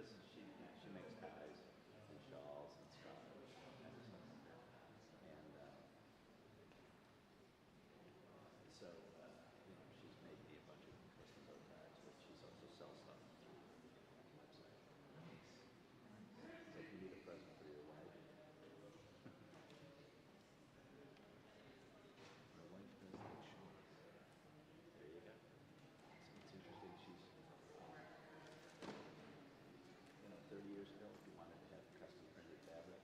she makes ties and shawls and scarves and all kinds of stuff like that. And she's made me a bunch of custom bow ties, but she's also sells stuff through the website. So if you need a present for your wife, My wife does like shawls. there you go. It's interesting. She's 30 years ago, if you wanted to have custom printed fabric,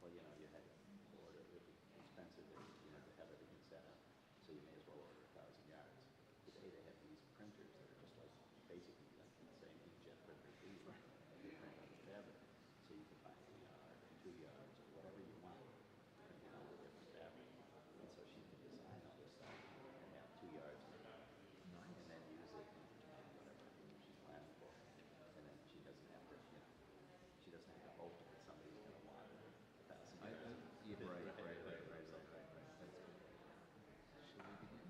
well, you had to order. It would be expensive to have everything set up. So you may as well order 1,000 yards. Today they have these printers that are just like basically like the same inkjet printer these they print on the fabric. So you can buy 1 yard or 2 yards or whatever you want, depending on the different fabric. And so she can design all this stuff and have 2 yards of it, Nice. and then use it in whatever she's planning for. And then she doesn't have to, she doesn't have to hope that somebody's going to want 1,000 yards. Yeah, right. That's good. Shall we begin?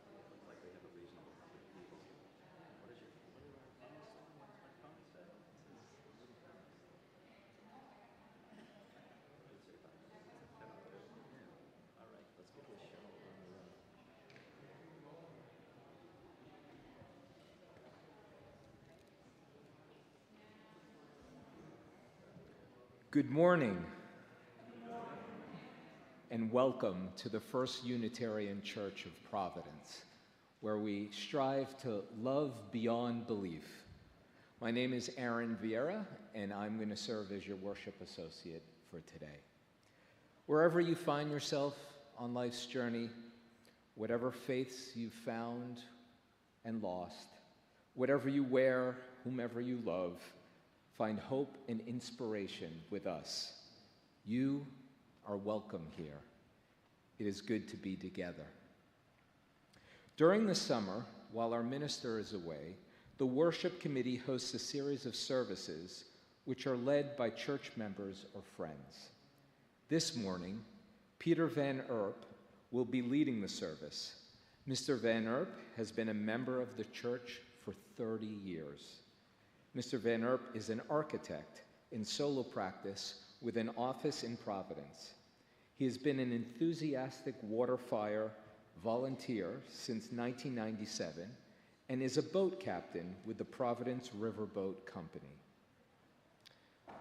Looks like we have a reasonable number of people. What do our phones say? What does my phone say? It says a little phone. What does it say about it? Yeah. All right, let's get this show on the road. Good morning, and welcome to the First Unitarian Church of Providence, where we strive to love beyond belief. My name is Aaron Vieira, and I'm going to serve as your worship associate for today. Wherever you find yourself on life's journey, whatever faiths you've found and lost, whatever you wear, whomever you love, find hope and inspiration with us. You are welcome here. It is good to be together. During the summer, while our minister is away, the worship committee hosts a series of services which are led by church members or friends. This morning, Peter Van Erp will be leading the service. Mr. Van Erp has been a member of the church for 30 years. Mr. Van Erp is an architect in solo practice with an office in Providence. He has been an enthusiastic water fire volunteer since 1997 and is a boat captain with the Providence Riverboat Company.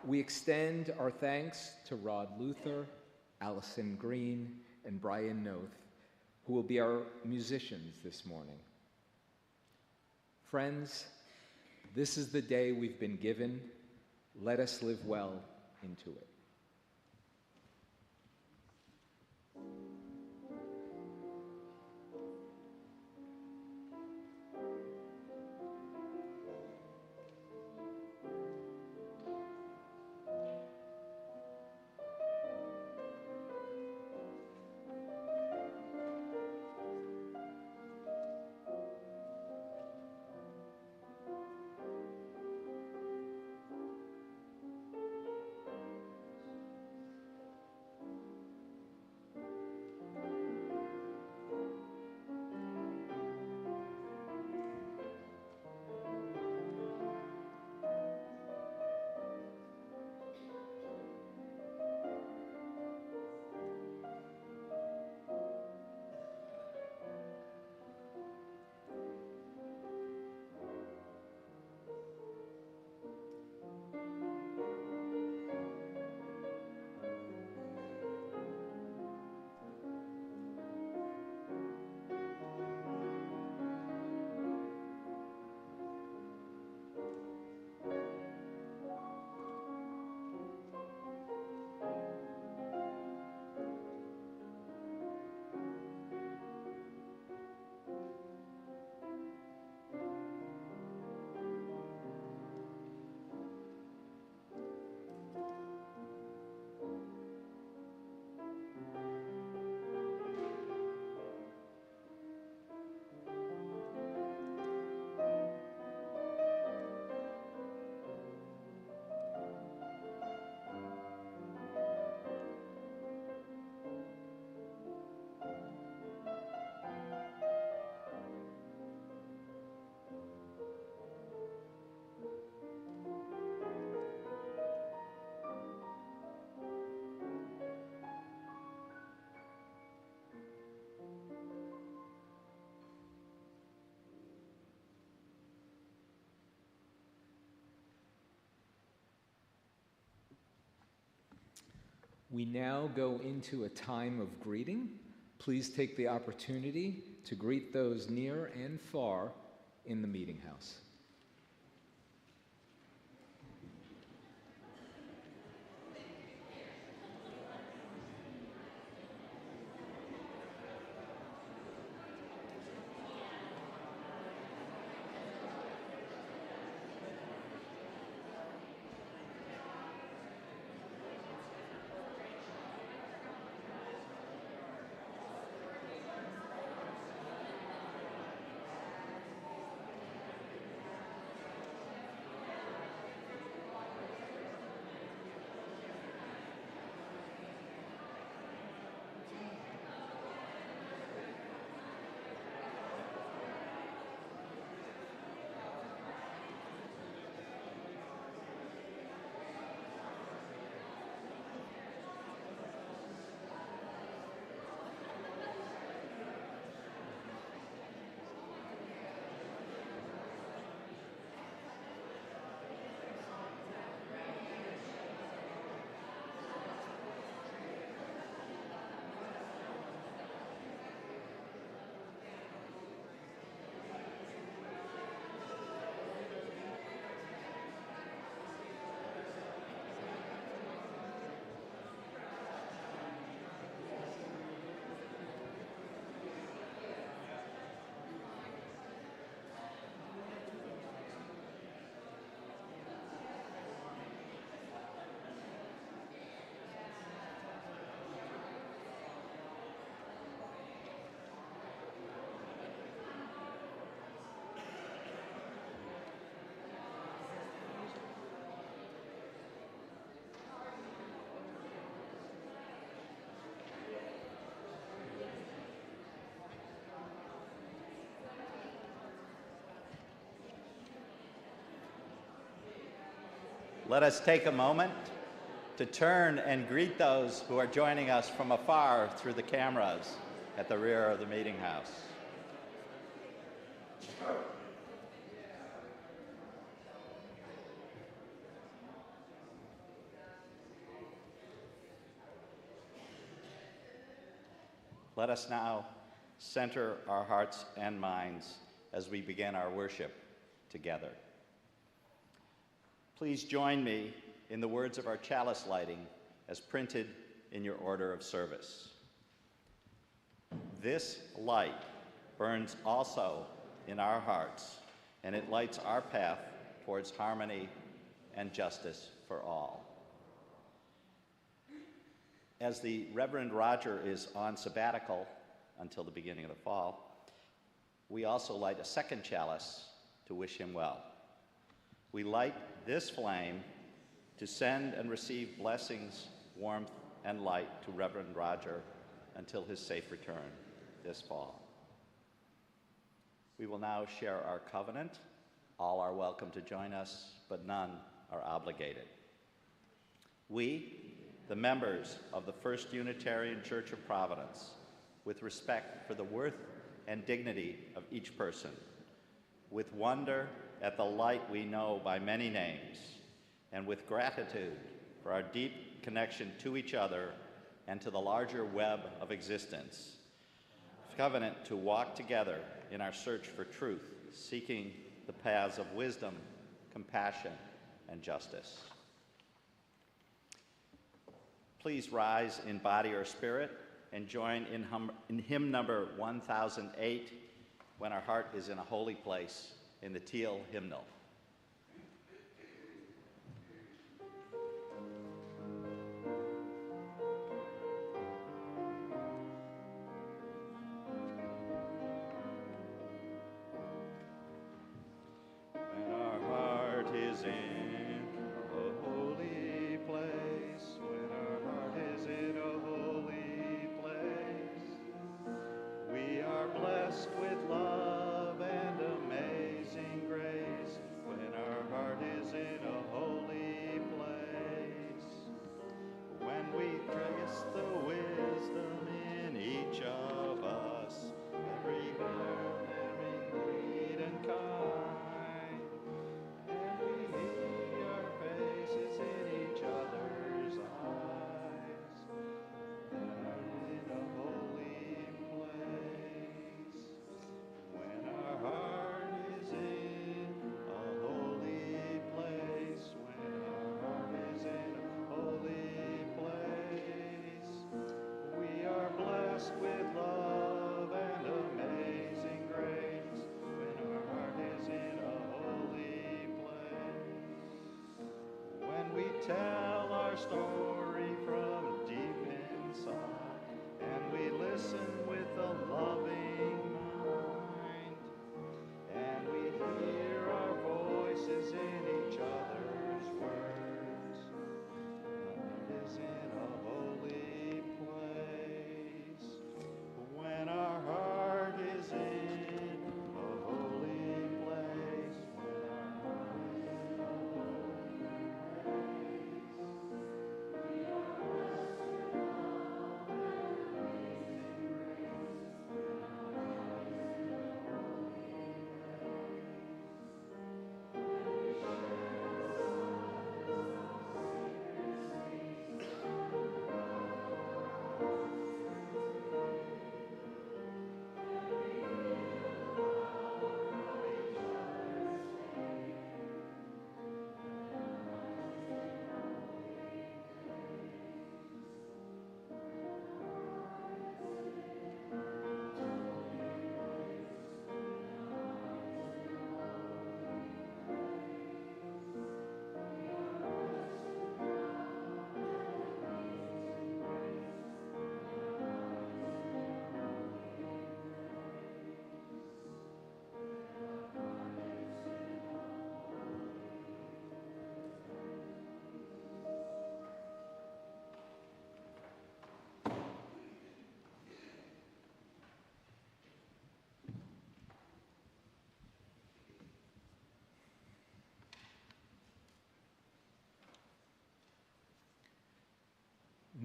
We extend our thanks to Rod Luther, Allison Green, and Brian Noth, who will be our musicians this morning. Friends, this is the day we've been given. Let us live well into it. We now go into a time of greeting. Please take the opportunity to greet those near and far in the meeting house. Let us take a moment to turn and greet those who are joining us from afar through the cameras at the rear of the meeting house. Let us now center our hearts and minds as we begin our worship together. Please join me in the words of our chalice lighting as printed in your order of service. This light burns also in our hearts, and it lights our path towards harmony and justice for all. As the Reverend Roger is on sabbatical until the beginning of the fall, we also light a second chalice to wish him well. We light this flame to send and receive blessings, warmth, and light to Reverend Roger until his safe return this fall. We will now share our covenant. All are welcome to join us, but none are obligated. We, the members of the First Unitarian Church of Providence, with respect for the worth and dignity of each person, with wonder at the light we know by many names, and with gratitude for our deep connection to each other and to the larger web of existence, covenant to walk together in our search for truth, seeking the paths of wisdom, compassion, and justice. Please rise in body or spirit and join in hymn number 1008, When Our Heart is in a Holy Place, in the Teal hymnal. When our heart is in a holy place, when our heart is in a holy place, we are blessed with love and amazing grace.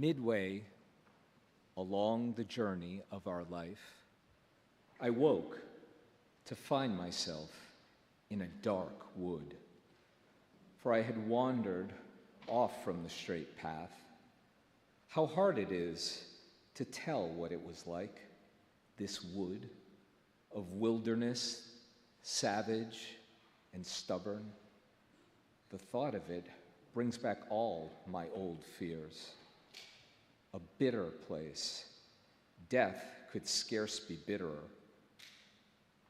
Midway along the journey of our life, I woke to find myself in a dark wood, for I had wandered off from the straight path. How hard it is to tell what it was like, this wood of wilderness, savage and stubborn. The thought of it brings back all my old fears. A bitter place. Death could scarce be bitterer.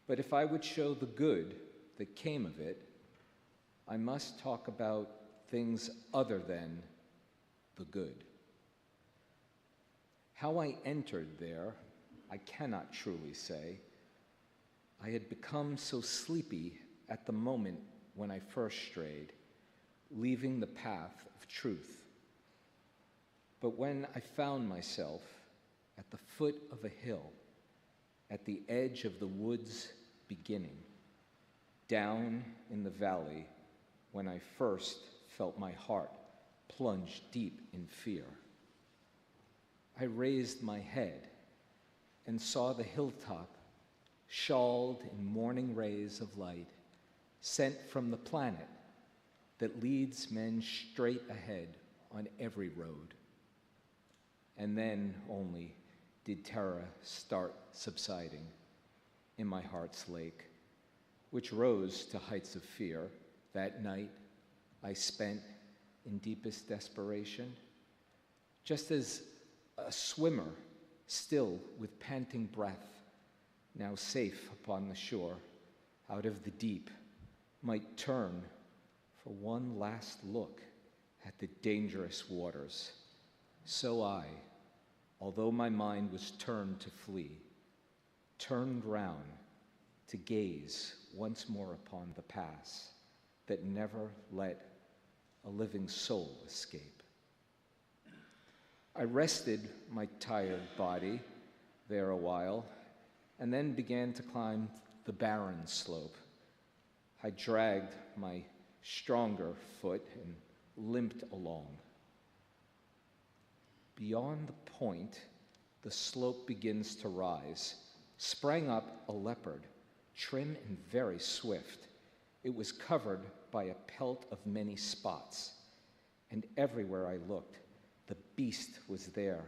But if I would show the good that came of it, I must talk about things other than the good. How I entered there, I cannot truly say. I had become so sleepy at the moment when I first strayed, leaving the path of truth. But when I found myself at the foot of a hill, at the edge of the wood's beginning, down in the valley, when I first felt my heart plunge deep in fear, I raised my head and saw the hilltop shawled in morning rays of light, sent from the planet that leads men straight ahead on every road. And then only did terror start subsiding in my heart's lake, which rose to heights of fear. That night I spent in deepest desperation, just as a swimmer, still with panting breath, now safe upon the shore, out of the deep, might turn for one last look at the dangerous waters. So I, although my mind was turned to flee, turned round to gaze once more upon the pass that never let a living soul escape. I rested my tired body there a while, and then began to climb the barren slope. I dragged my stronger foot and limped along. Beyond the point, the slope begins to rise. Sprang up a leopard, trim and very swift. It was covered by a pelt of many spots, and everywhere I looked, the beast was there,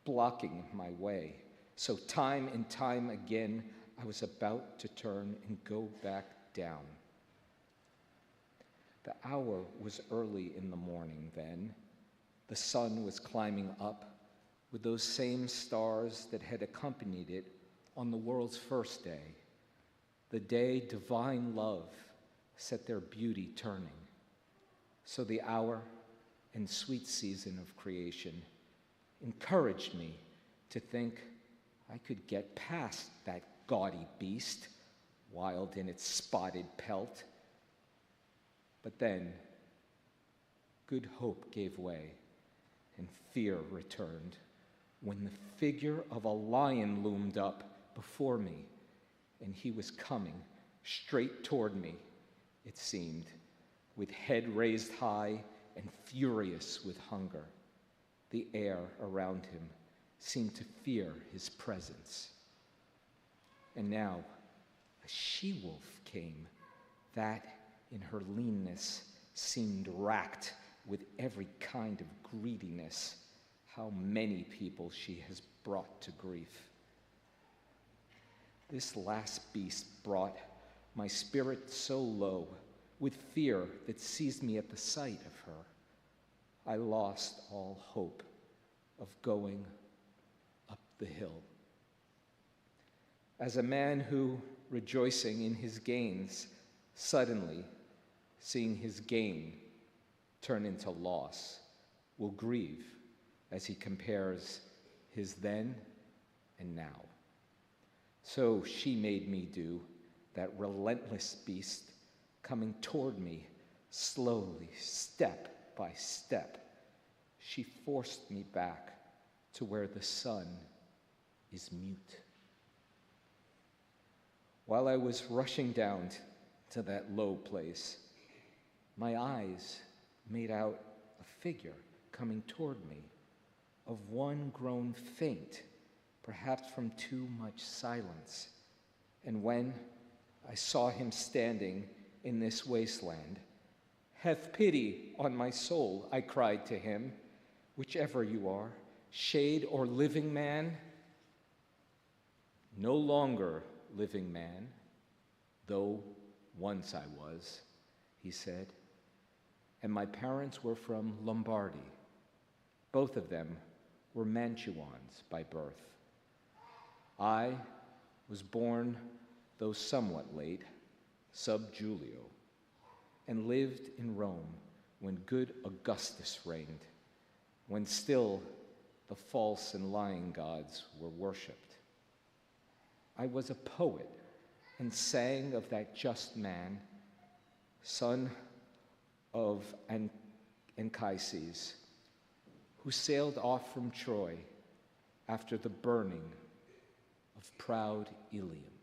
blocking my way. So time and time again, I was about to turn and go back down. The hour was early in the morning then. The sun was climbing up with those same stars that had accompanied it on the world's first day, the day divine love set their beauty turning. So the hour and sweet season of creation encouraged me to think I could get past that gaudy beast, wild in its spotted pelt. But then, good hope gave way, and fear returned, when the figure of a lion loomed up before me, and he was coming straight toward me, it seemed, with head raised high and furious with hunger. The air around him seemed to fear his presence. And now a she-wolf came that, in her leanness, seemed racked with every kind of greediness. How many people she has brought to grief. This last beast brought my spirit so low with fear that seized me at the sight of her. I lost all hope of going up the hill. As a man who, rejoicing in his gains, suddenly, seeing his gain turn into loss, will grieve as he compares his then and now. So she made me do that relentless beast coming toward me slowly, step by step. She forced me back to where the sun is mute. While I was rushing down to that low place, my eyes made out a figure coming toward me, of one grown faint, perhaps from too much silence. And when I saw him standing in this wasteland, "Have pity on my soul," I cried to him, "whichever you are, shade or living man." "No longer living man, though once I was," he said. "And my parents were from Lombardy. Both of them were Mantuans by birth. I was born, though somewhat late, sub Julio, and lived in Rome when good Augustus reigned, when still the false and lying gods were worshipped. I was a poet and sang of that just man, son of Anchises, who sailed off from Troy after the burning of proud Ilium."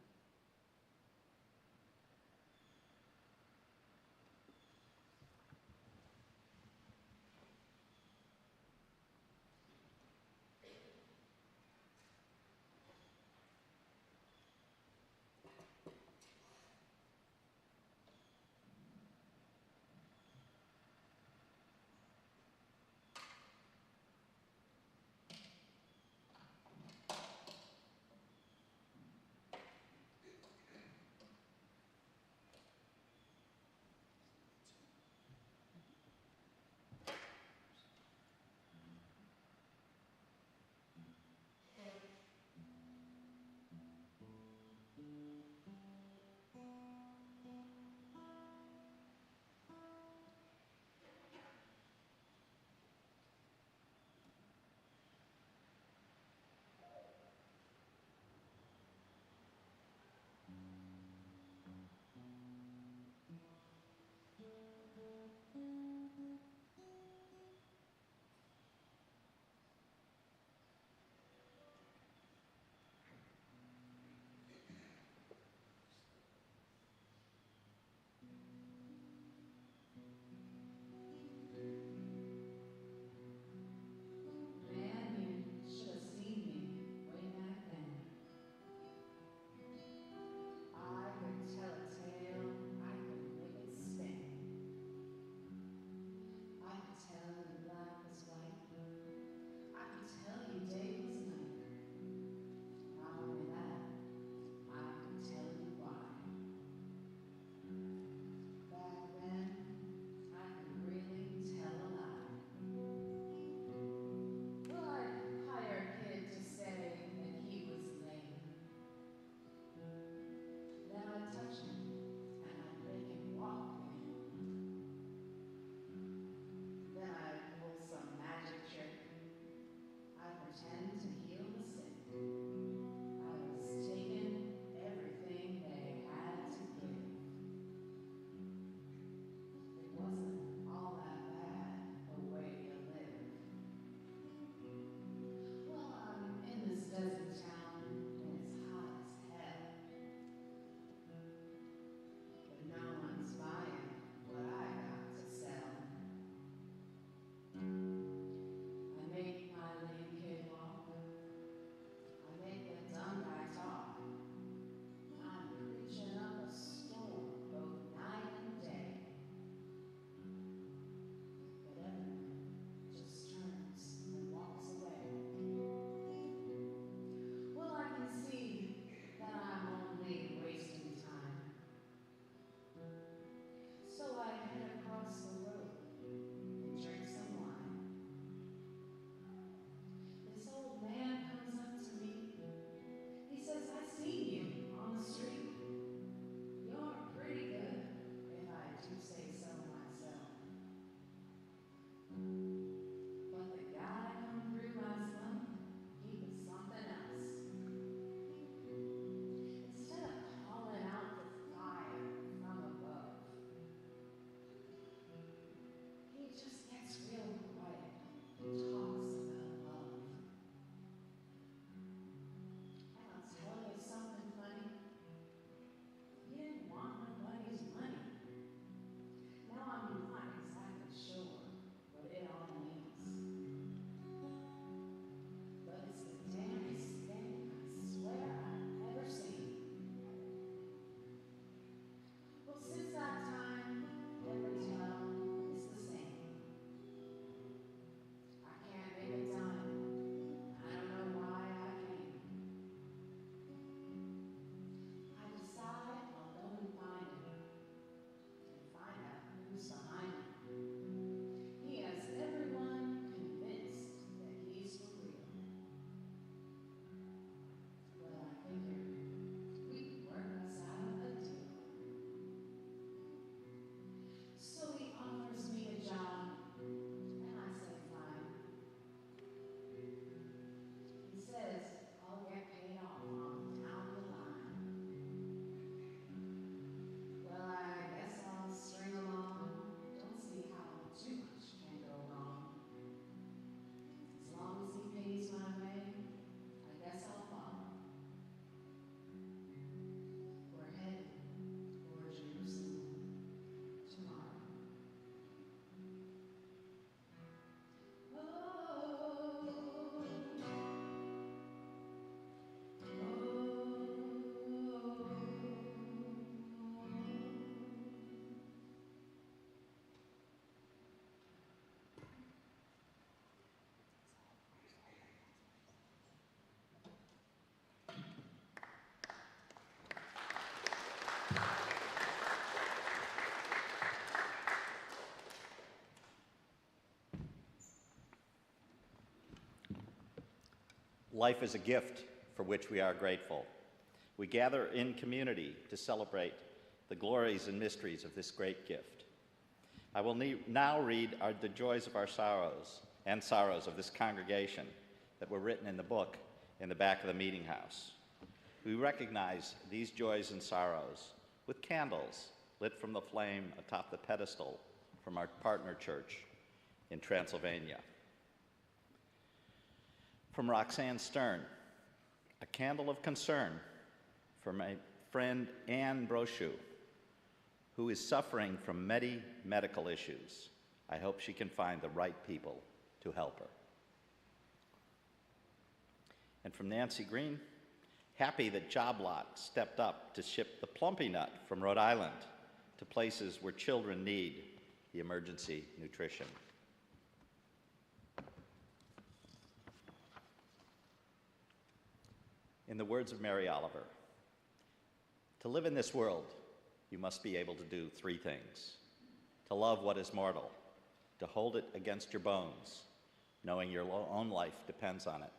Life is a gift for which we are grateful. We gather in community to celebrate the glories and mysteries of this great gift. I will now read the joys of our sorrows and sorrows of this congregation that were written in the book in the back of the meeting house. We recognize these joys and sorrows with candles lit from the flame atop the pedestal from our partner church in Transylvania. From Roxanne Stern, a candle of concern for my friend Anne Brochu, who is suffering from many medical issues. I hope she can find the right people to help her. And from Nancy Green, happy that Joblot stepped up to ship the plumpy nut from Rhode Island to places where children need the emergency nutrition. In the words of Mary Oliver, to live in this world, you must be able to do three things: to love what is mortal, to hold it against your bones, knowing your own life depends on it,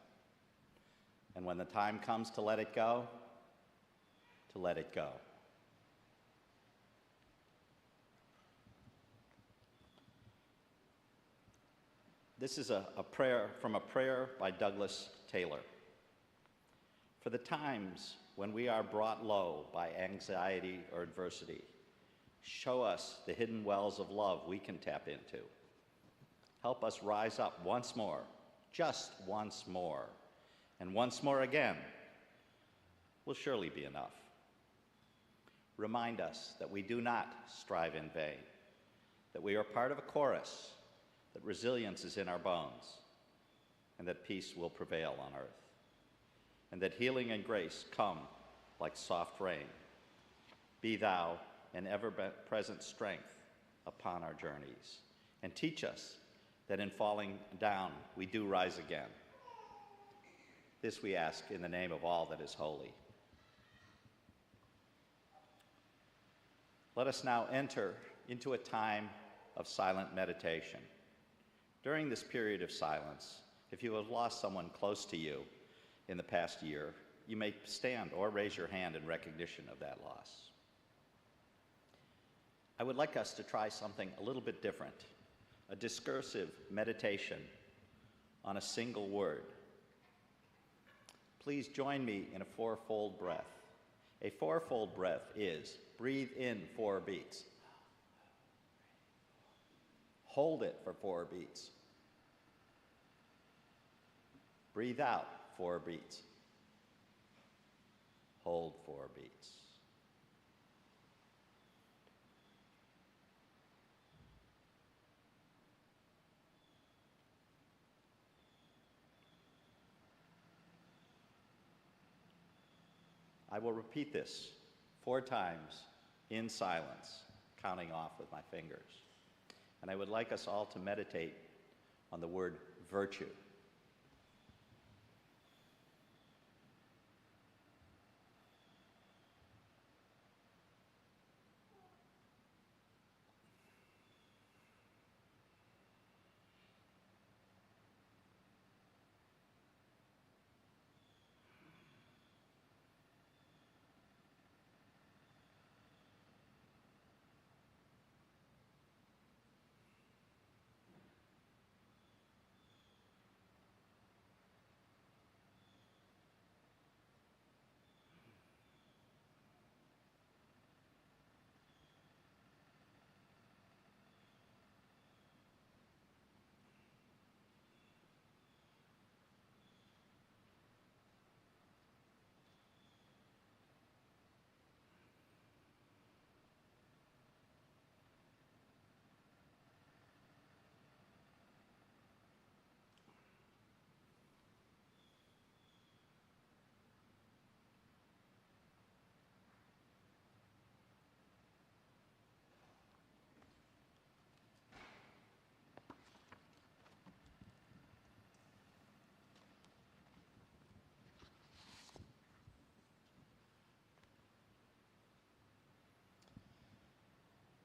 and when the time comes to let it go, to let it go. This is a prayer by Douglas Taylor. For the times when we are brought low by anxiety or adversity, show us the hidden wells of love we can tap into. Help us rise up once more, just once more, and once more again will surely be enough. Remind us that we do not strive in vain, that we are part of a chorus, that resilience is in our bones, and that peace will prevail on earth, and that healing and grace come like soft rain. Be thou an ever-present strength upon our journeys, and teach us that in falling down we do rise again. This we ask in the name of all that is holy. Let us now enter into a time of silent meditation. During this period of silence, if you have lost someone close to you in the past year, you may stand or raise your hand in recognition of that loss. I would like us to try something a little bit different, a discursive meditation on a single word. Please join me in a fourfold breath. A fourfold breath is: breathe in 4 beats. Hold it for 4 beats. Breathe out 4 beats. Hold 4 beats. I will repeat this 4 times in silence, counting off with my fingers. And I would like us all to meditate on the word virtue.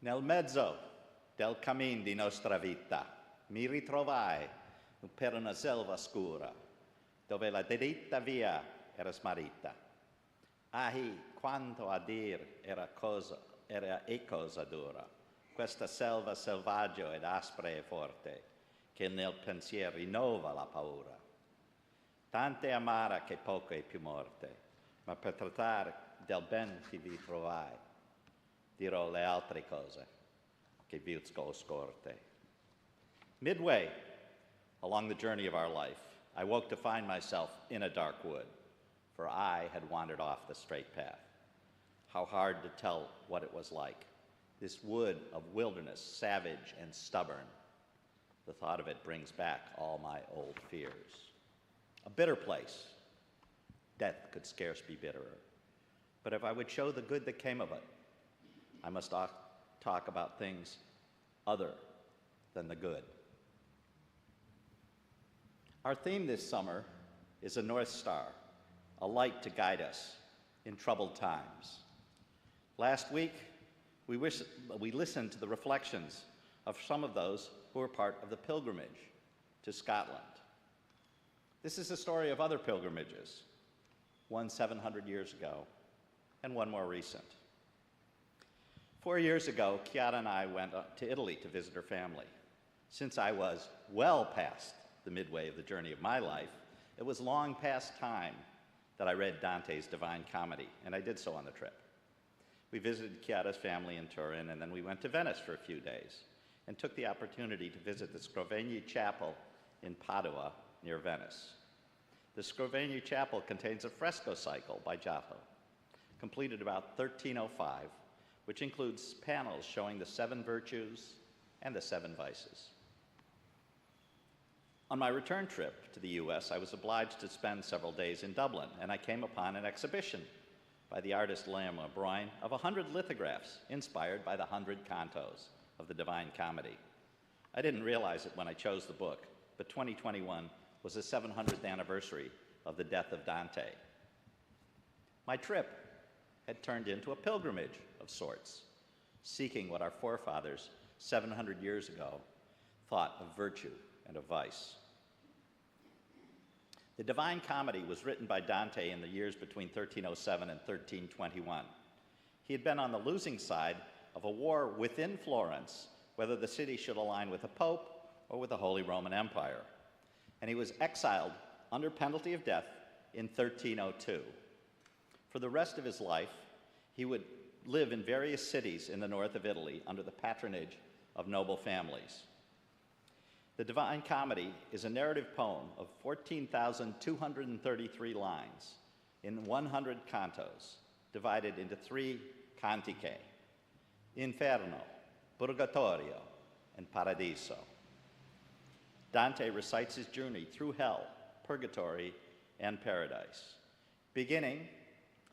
Nel mezzo del cammin di nostra vita mi ritrovai per una selva scura, dove la diritta via era smarrita. Ahi, quanto a dir era e cosa dura, questa selva selvaggio ed aspra e forte, che nel pensier rinnova la paura. Tante amara che poco è più morte, ma per trattare del ben che vi trovai, dirò le altre cose che vi scorte. Midway along the journey of our life, I woke to find myself in a dark wood, for I had wandered off the straight path. How hard to tell what it was like, this wood of wilderness, savage and stubborn. The thought of it brings back all my old fears. A bitter place. Death could scarce be bitterer. But if I would show the good that came of it, I must talk about things other than the good. Our theme this summer is a North Star, a light to guide us in troubled times. Last week, we listened to the reflections of some of those who were part of the pilgrimage to Scotland. This is the story of other pilgrimages, one 700 years ago and one more recent. 4 years ago, Chiara and I went to Italy to visit her family. Since I was well past the midway of the journey of my life, it was long past time that I read Dante's Divine Comedy, and I did so on the trip. We visited Chiara's family in Turin, and then we went to Venice for a few days and took the opportunity to visit the Scrovegni Chapel in Padua, near Venice. The Scrovegni Chapel contains a fresco cycle by Giotto, completed about 1305, which includes panels showing the 7 virtues and the 7 vices. On my return trip to the US, I was obliged to spend several days in Dublin, and I came upon an exhibition by the artist Liam O'Brien of 100 lithographs inspired by the 100 cantos of the Divine Comedy. I didn't realize it when I chose the book, but 2021 was the 700th anniversary of the death of Dante. My trip had turned into a pilgrimage of sorts, seeking what our forefathers 700 years ago thought of virtue and of vice. The Divine Comedy was written by Dante in the years between 1307 and 1321. He had been on the losing side of a war within Florence, whether the city should align with the Pope or with the Holy Roman Empire. And he was exiled under penalty of death in 1302. For the rest of his life, he would live in various cities in the north of Italy under the patronage of noble families. The Divine Comedy is a narrative poem of 14,233 lines in 100 cantos, divided into 3 cantiche: Inferno, Purgatorio, and Paradiso. Dante recites his journey through hell, purgatory, and paradise, beginning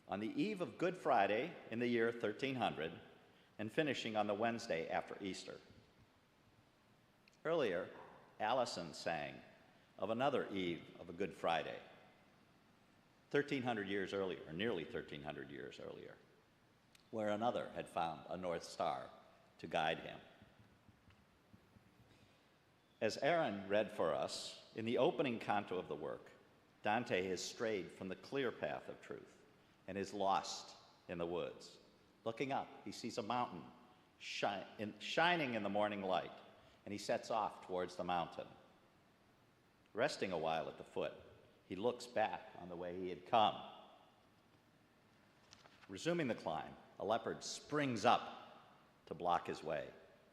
on the eve of Good Friday in the year 1300 and finishing on the Wednesday after Easter. Earlier, Allison sang of another eve of a Good Friday, 1,300 years earlier, or nearly 1,300 years earlier, where another had found a North Star to guide him. As Aaron read for us, in the opening canto of the work, Dante has strayed from the clear path of truth and is lost in the woods. Looking up, he sees a mountain shining in the morning light, and he sets off towards the mountain. Resting a while at the foot, he looks back on the way he had come. Resuming the climb, a leopard springs up to block his way,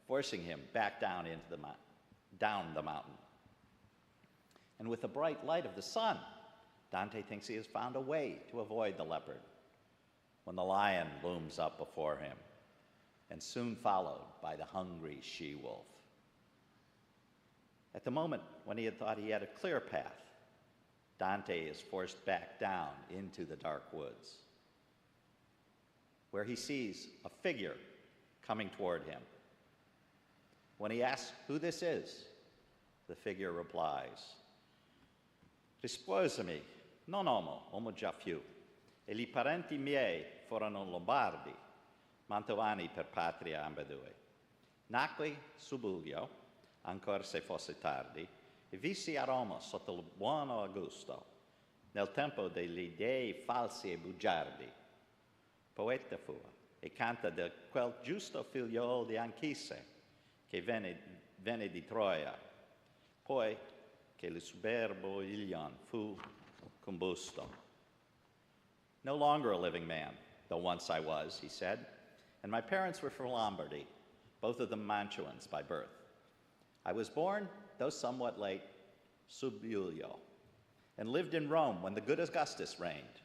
forcing him back down the mountain. And with the bright light of the sun, Dante thinks he has found a way to avoid the leopard, when the lion looms up before him, and soon followed by the hungry she-wolf. At the moment when he had thought he had a clear path, Dante is forced back down into the dark woods, where he sees a figure coming toward him. When he asks who this is, the figure replies, "Risposami, non homo già fu, e li parenti miei furono Lombardi, mantovani per patria ambedue. Nacqui subulio, ancor se fosse tardi, e vissi a Roma sotto il buono Augusto, nel tempo degli dei falsi e bugiardi. Poeta fu e canta di quel giusto figliol di Anchise che venne di Troia, poi che il superbo Ilion fu combusto. No longer a living man, though once I was, he said, and my parents were from Lombardy, both of them Mantuans by birth. I was born, though somewhat late, sub Iulio, and lived in Rome when the good Augustus reigned,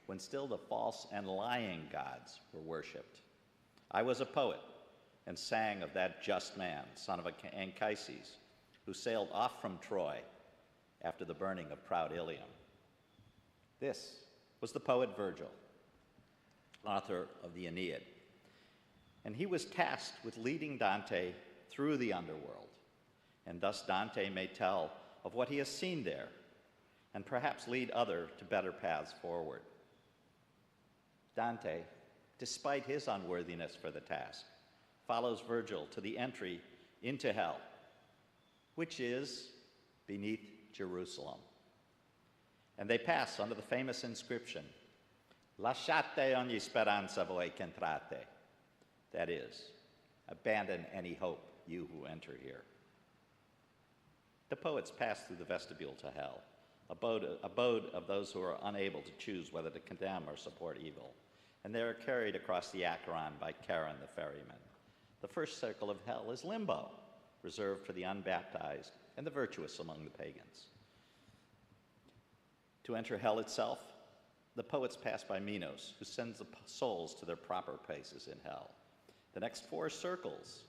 when still the false and lying gods were worshipped. I was a poet and sang of that just man, son of Anchises, who sailed off from Troy after the burning of proud Ilium. This was the poet Virgil, author of the Aeneid, and he was tasked with leading Dante through the underworld, and thus Dante may tell of what he has seen there and perhaps lead others to better paths forward. Dante, despite his unworthiness for the task, follows Virgil to the entry into hell, which is beneath Jerusalem. And they pass under the famous inscription, Lasciate ogni speranza voi che entrate. That is, abandon any hope, you who enter here. The poets pass through the vestibule to hell, abode of those who are unable to choose whether to condemn or support evil, and they are carried across the Acheron by Charon the ferryman. The first circle of hell is limbo, reserved for the unbaptized and the virtuous among the pagans. To enter hell itself, the poets pass by Minos, who sends the souls to their proper places in hell. The next 4 circles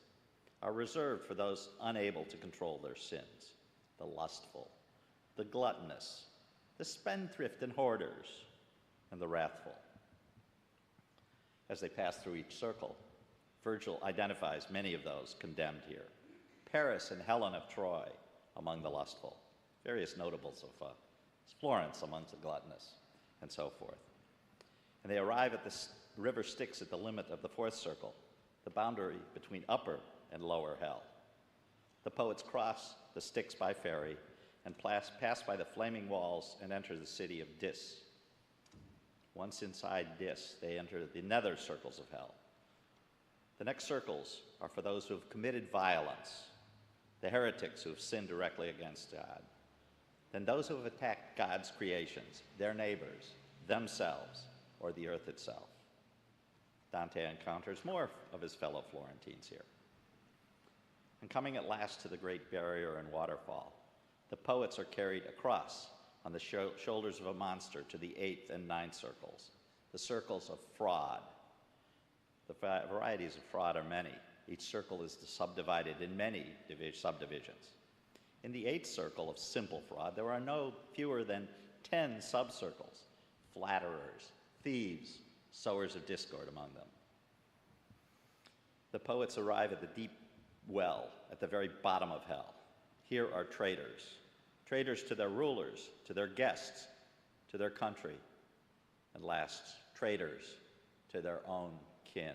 are reserved for those unable to control their sins, the lustful, the gluttonous, the spendthrift and hoarders, and the wrathful. As they pass through each circle, Virgil identifies many of those condemned here. Paris and Helen of Troy among the lustful, various notables of Florence amongst the gluttonous, and so forth. And they arrive at the river Styx at the limit of the 4th circle, the boundary between upper and lower hell. The poets cross the Styx by ferry and pass by the flaming walls and enter the city of Dis. Once inside Dis, they enter the nether circles of hell. The next circles are for those who have committed violence, the heretics who have sinned directly against God, then those who have attacked God's creations, their neighbors, themselves, or the earth itself. Dante encounters more of his fellow Florentines here. And coming at last to the great barrier and waterfall, the poets are carried across on the shoulders of a monster to the 8th and 9th circles, the circles of fraud. The varieties of fraud are many. Each circle is subdivided in many subdivisions. In the 8th circle of simple fraud, there are no fewer than 10 subcircles, flatterers, thieves, sowers of discord among them. The poets arrive at the deep well at the very bottom of hell. Here are traitors, traitors to their rulers, to their guests, to their country, and last, traitors to their own kin.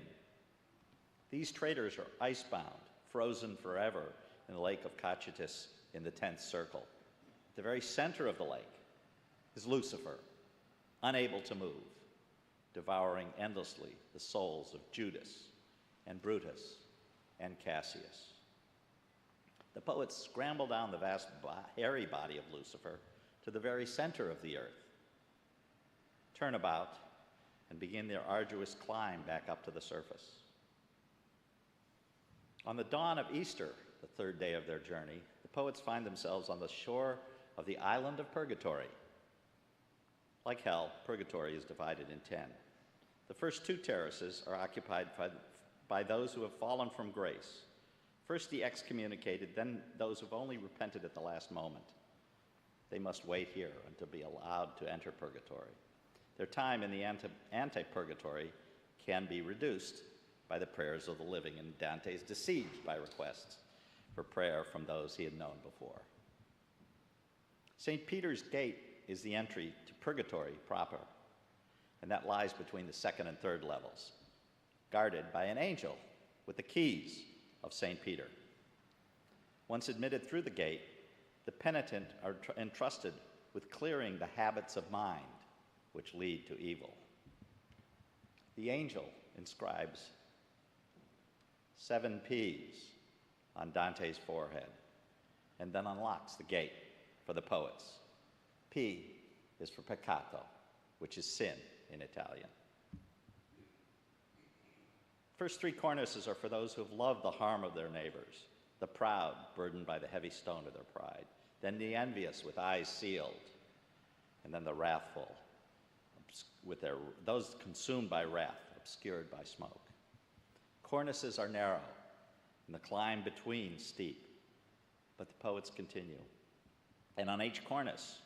These traitors are icebound, frozen forever in the lake of Cocytus in the 10th circle. At the very center of the lake is Lucifer, unable to move, devouring endlessly the souls of Judas and Brutus and Cassius. The poets scramble down the vast, hairy body of Lucifer to the very center of the earth, turn about, and begin their arduous climb back up to the surface. On the dawn of Easter, the 3rd day of their journey, the poets find themselves on the shore of the island of Purgatory. Like hell, Purgatory is divided in 10. The first 2 terraces are occupied by those who have fallen from grace. First the excommunicated, then those who've only repented at the last moment. They must wait here until be allowed to enter Purgatory. Their time in the anti-Purgatory can be reduced by the prayers of the living, and Dante is besieged by requests for prayer from those he had known before. St. Peter's Gate is the entry to Purgatory proper, and that lies between the 2nd and 3rd levels, guarded by an angel with the keys of St. Peter. Once admitted through the gate, the penitent are entrusted with clearing the habits of mind which lead to evil. The angel inscribes 7 P's on Dante's forehead and then unlocks the gate for the poets. P is for peccato, which is sin in Italian. First 3 cornices are for those who have loved the harm of their neighbors, the proud, burdened by the heavy stone of their pride, then the envious with eyes sealed, and then the wrathful, with those consumed by wrath, obscured by smoke. Cornices are narrow, and the climb between steep, but the poets continue. And on each cornice,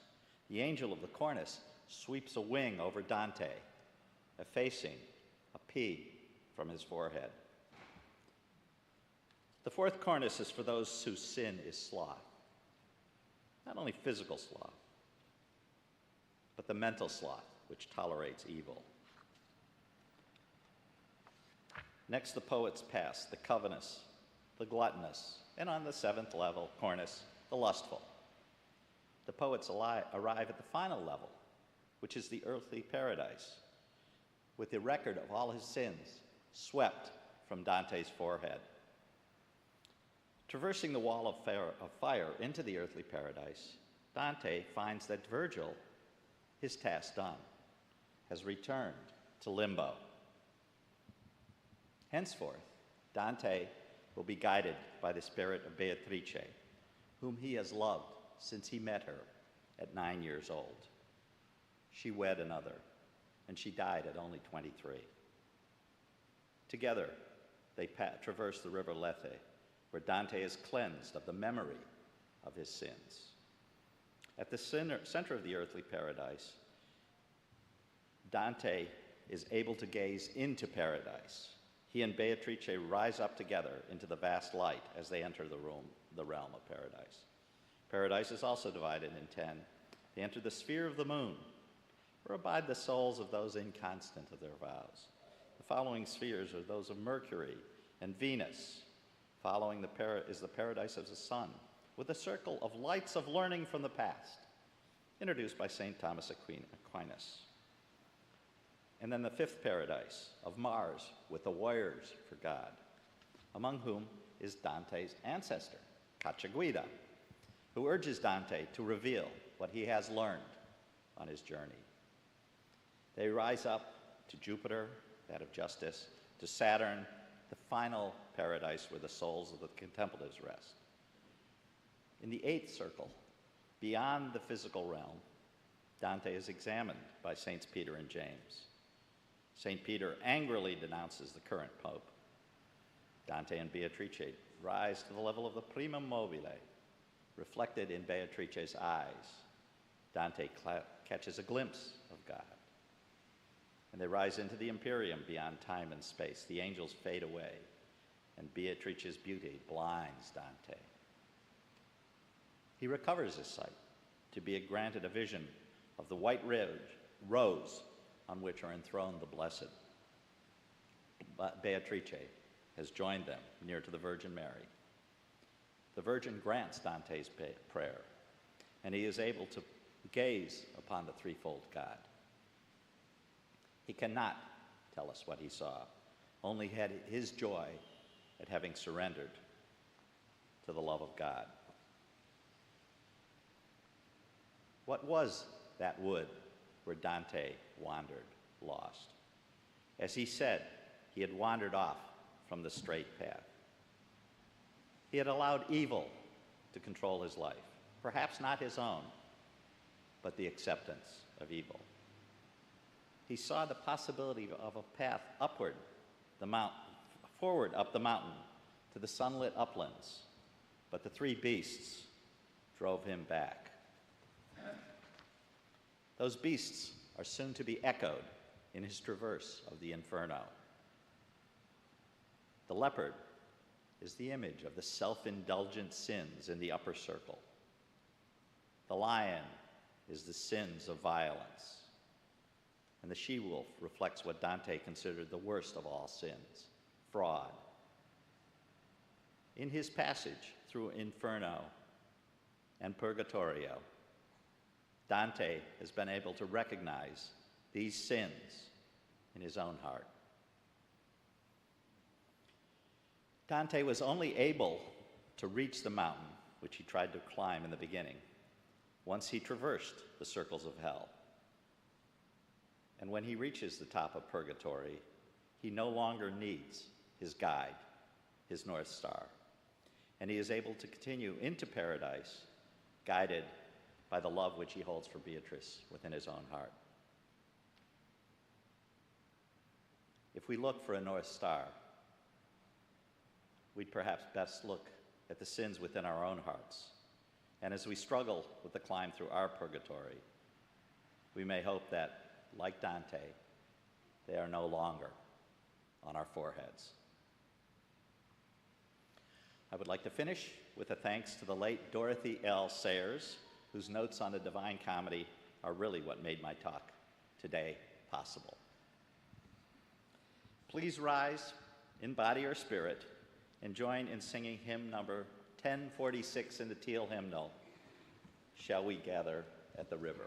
the angel of the cornice sweeps a wing over Dante, effacing a P from his forehead. The 4th cornice is for those whose sin is sloth. Not only physical sloth, but the mental sloth, which tolerates evil. Next, the poets pass the covetous, the gluttonous, and on the 7th level, cornice, the lustful. The poets arrive at the final level, which is the earthly paradise, with the record of all his sins swept from Dante's forehead. Traversing the wall of fire into the earthly paradise, Dante finds that Virgil, his task done, has returned to limbo. Henceforth, Dante will be guided by the spirit of Beatrice, whom he has loved since he met her at 9 years old. She wed another, and she died at only 23. Together, they traverse the river Lethe, where Dante is cleansed of the memory of his sins. At the center of the earthly paradise, Dante is able to gaze into paradise. He and Beatrice rise up together into the vast light as they enter the realm of paradise. Paradise is also divided in 10. They enter the sphere of the moon, where abide the souls of those inconstant of their vows. The following spheres are those of Mercury and Venus. Following is the paradise of the sun, with a circle of lights of learning from the past, introduced by St. Thomas Aquinas. And then the 5th paradise of Mars, with the warriors for God, among whom is Dante's ancestor, Cacciaguida, who urges Dante to reveal what he has learned on his journey. They rise up to Jupiter, that of justice, to Saturn, the final paradise where the souls of the contemplatives rest. In the 8th circle, beyond the physical realm, Dante is examined by Saints Peter and James. St. Peter angrily denounces the current pope. Dante and Beatrice rise to the level of the primum mobile, reflected in Beatrice's eyes. Dante catches a glimpse of God. And they rise into the Empyrean beyond time and space. The angels fade away, and Beatrice's beauty blinds Dante. He recovers his sight to be granted a vision of the white rose on which are enthroned the blessed. Beatrice has joined them near to the Virgin Mary. The Virgin grants Dante's prayer, and he is able to gaze upon the threefold God. He cannot tell us what he saw, only had his joy at having surrendered to the love of God. What was that wood where Dante wandered, lost? As he said, he had wandered off from the straight path. He had allowed evil to control his life, perhaps not his own, but the acceptance of evil. He saw the possibility of a path upward, forward up the mountain to the sunlit uplands, but the 3 beasts drove him back. Those beasts are soon to be echoed in his traverse of the Inferno. The leopard is the image of the self-indulgent sins in the upper circle. The lion is the sins of violence. And the she-wolf reflects what Dante considered the worst of all sins, fraud. In his passage through Inferno and Purgatorio, Dante has been able to recognize these sins in his own heart. Dante was only able to reach the mountain which he tried to climb in the beginning once he traversed the circles of hell. And when he reaches the top of purgatory, he no longer needs his guide, his North Star, and he is able to continue into paradise, guided by the love which he holds for Beatrice within his own heart. If we look for a North Star, we'd perhaps best look at the sins within our own hearts. And as we struggle with the climb through our purgatory, we may hope that, like Dante, they are no longer on our foreheads. I would like to finish with a thanks to the late Dorothy L. Sayers, whose notes on the Divine Comedy are really what made my talk today possible. Please rise in body or spirit and join in singing hymn number 1046 in the Teal hymnal, Shall We Gather at the River?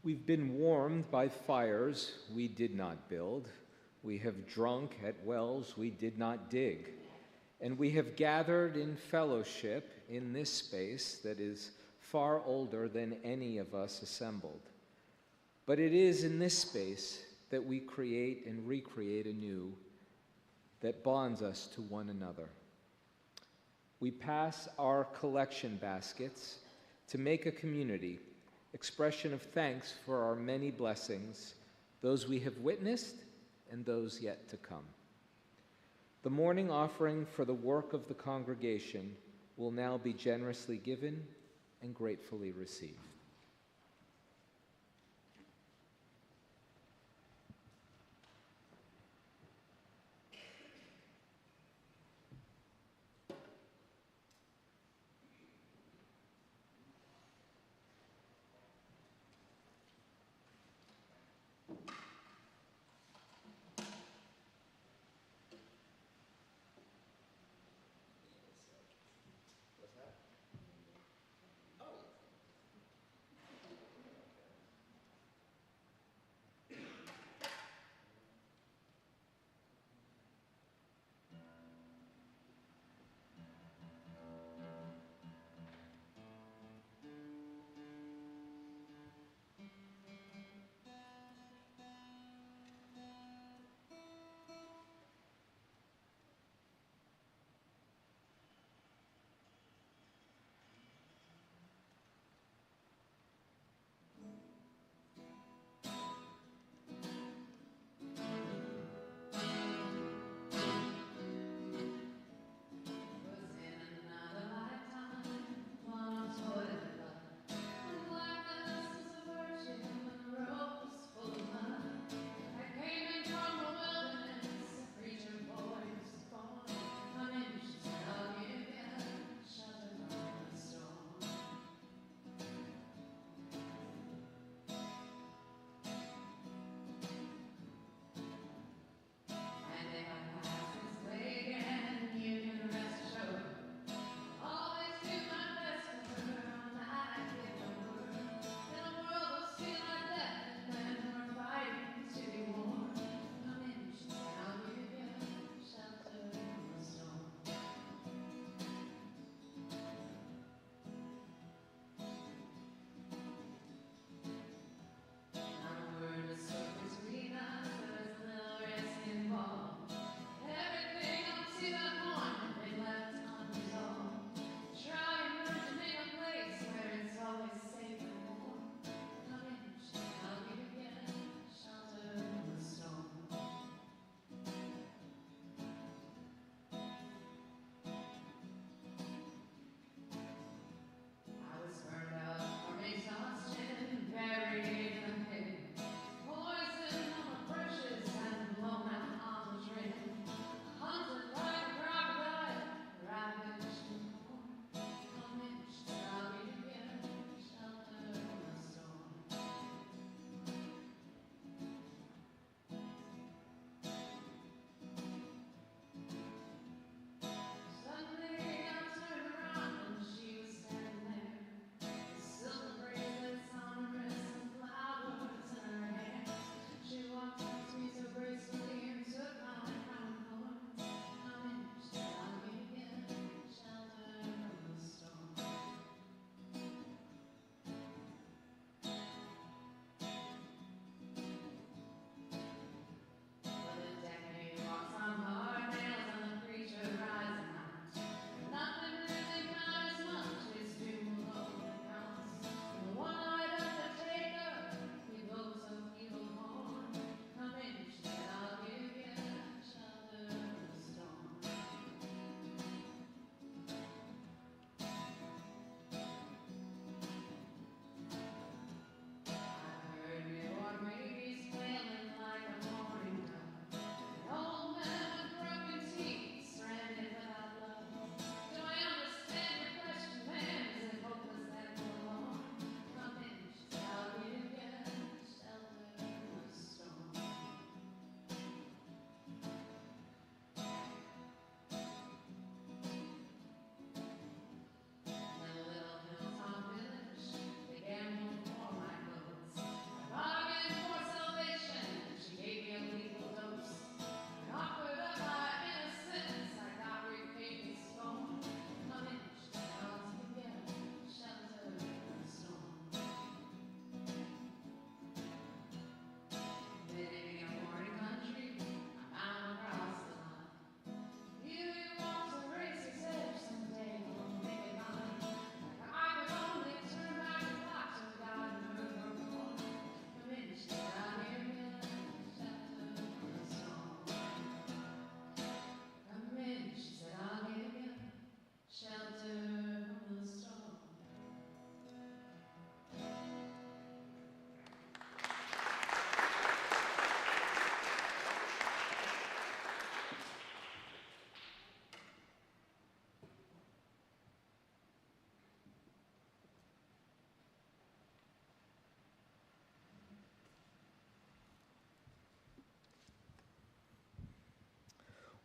We've been warmed by fires we did not build. We have drunk at wells we did not dig. And we have gathered in fellowship in this space that is far older than any of us assembled. But it is in this space that we create and recreate anew that bonds us to one another. We pass our collection baskets to make a community, expression of thanks for our many blessings, those we have witnessed and those yet to come. The morning offering for the work of the congregation will now be generously given and gratefully received.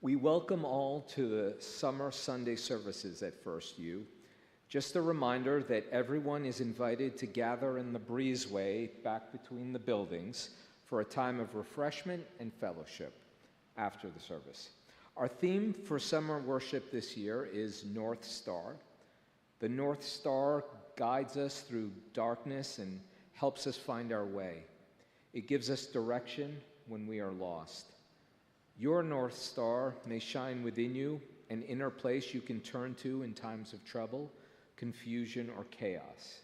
We welcome all to the summer Sunday services at First U. Just a reminder that everyone is invited to gather in the breezeway back between the buildings for a time of refreshment and fellowship after the service. Our theme for summer worship this year is North Star. The North Star guides us through darkness and helps us find our way. It gives us direction when we are lost. Your North Star may shine within you, an inner place you can turn to in times of trouble, confusion, or chaos.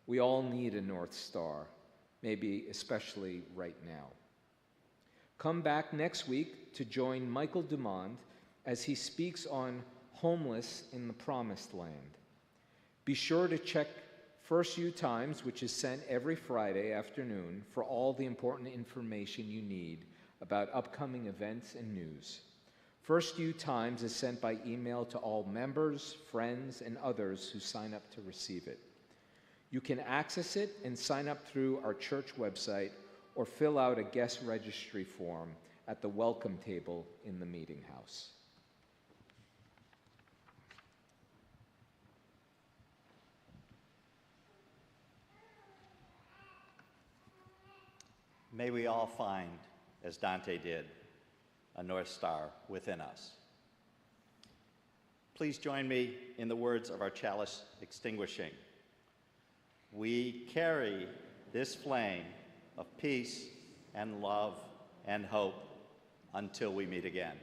We all need a North Star, maybe especially right now. Come back next week to join Michael Dumond as he speaks on homeless in the Promised Land. Be sure to check First U Times, which is sent every Friday afternoon, for all the important information you need about upcoming events and news. First U Times is sent by email to all members, friends, and others who sign up to receive it. You can access it and sign up through our church website or fill out a guest registry form at the welcome table in the meeting house. May we all find, as Dante did, a North Star within us. Please join me in the words of our chalice extinguishing. We carry this flame of peace and love and hope until we meet again.